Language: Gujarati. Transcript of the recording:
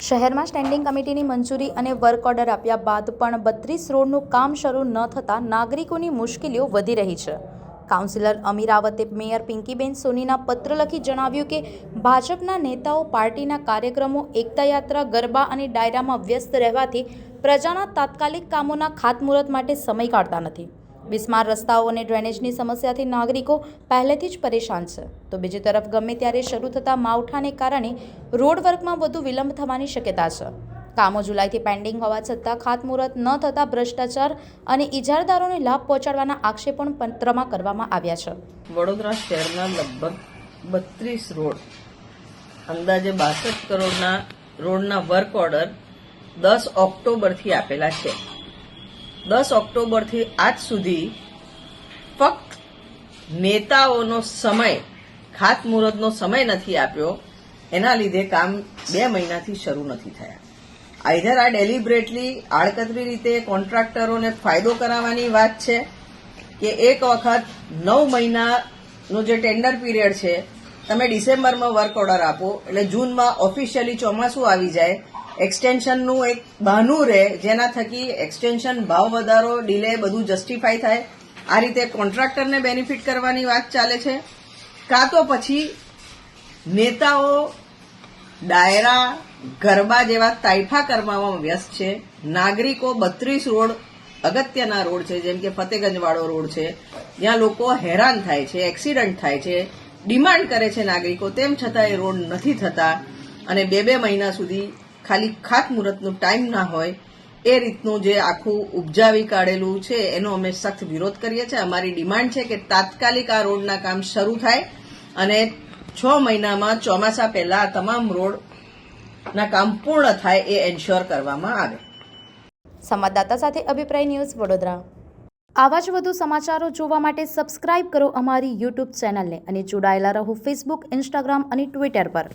શહેરમાં સ્ટેન્ડિંગ કમિટીની મંજૂરી અને વર્ક ઓર્ડર આપ્યા બાદ પણ 32 રોડનું કામ શરૂ ન થતાં નાગરિકોની મુશ્કેલીઓ વધી રહી છે. કાઉન્સિલર અમી રાવતે મેયર પિંકીબેન સોનીના પત્ર લખી જણાવ્યું કે ભાજપના નેતાઓ પાર્ટીના કાર્યક્રમો, એકતા યાત્રા, ગરબા અને ડાયરામાં વ્યસ્ત રહેવાથી પ્રજાના તાત્કાલિક કામોના ખાતમુહૂર્ત માટે સમય કાઢતા નથી. બિસ્માર રસ્તાઓ અને ડ્રેનેજની સમસ્યાથી નાગરિકો પહેલેથી જ પરેશાન છે, તો બીજી તરફ ગમે ત્યારે શરૂ થતા માવઠાને કારણે રોડ વર્કમાં વધુ વિલંબ થવાની શક્યતા છે. કામો જુલાઈથી પેન્ડિંગ હોવા છતાં ખાતમુહૂર્ત ન થતાં ભ્રષ્ટાચાર અને ઇજારદારોને લાભ પહોંચાડવાના આક્ષેપો પણ પત્રમાં કરવામાં આવ્યા છે. વડોદરા શહેરના લગભગ 32 રોડ અંદાજે 62 કરોડના રોડના વર્ક ઓર્ડર 10 ઓક્ટોબરથી આપેલા છે. 10 ઓક્ટોબરથી આજ સુધી ફક્ત નેતાઓનો સમય, ખાતમુહૂર્તનો સમય નથી આપ્યો. એના લીધે કામ 2 મહિનાથી શરૂ નથી થયા. આઈધર આ ડેલિબરેટલી આડકતરી રીતે કોન્ટ્રાક્ટરોને ફાયદો કરાવવાની વાત છે કે એક વખત 9 મહિનાનો જે ટેન્ડર પીરિયડ છે, તમે ડિસેમ્બરમાં વર્ક ઓર્ડર આપો એટલે જૂનમાં ઓફિશિયલી ચોમાસું આવી જાય, એક્સટેન્શનનું એક બહાનું રહે, જેના થકી એક્સટેન્શન, ભાવ વધારો, ડિલે બધું જસ્ટિફાય થાય. આ રીતે કોન્ટ્રાક્ટરને બેનિફિટ કરવાની વાત ચાલે છે. કાં તો પછી નેતાઓ ડાયરા, ગરબા જેવા તાઇફા કરવામાં વ્યસ્ત છે. નાગરિકો 32 રોડ અગત્યના રોડ છે, જેમ કે ફતેગંજવાળો રોડ છે, જ્યાં લોકો હેરાન થાય છે, એક્સિડન્ટ થાય છે, ડિમાન્ડ કરે છે નાગરિકો, તેમ છતાં એ રોડ નથી થતા અને 2 મહિના સુધી ખાલી ખાતમુહૂર્તનો ટાઈમ ના હોય એ રીતનું જે આખું ઉપજાવી કાઢેલું છે એનો અમે સખ્ત વિરોધ કરીએ છીએ. અમારી ડિમાન્ડ છે કે તાત્કાલિક આ રોડના કામ શરૂ થાય અને 6 મહિનામાં ચોમાસા પહેલા તમામ રોડના કામ પૂર્ણ થાય એ એન્શ્યોર કરવામાં આવે. સંવાદદાતા સાથે અભિપ્રાય ન્યૂઝ, વડોદરા. આવા જ વધુ સમાચારો જોવા માટે સબસ્ક્રાઇબ કરો અમારી યુટ્યુબ ચેનલને અને જોડાયેલા રહો ફેસબુક, ઇન્સ્ટાગ્રામ અને ટ્વિટર પર.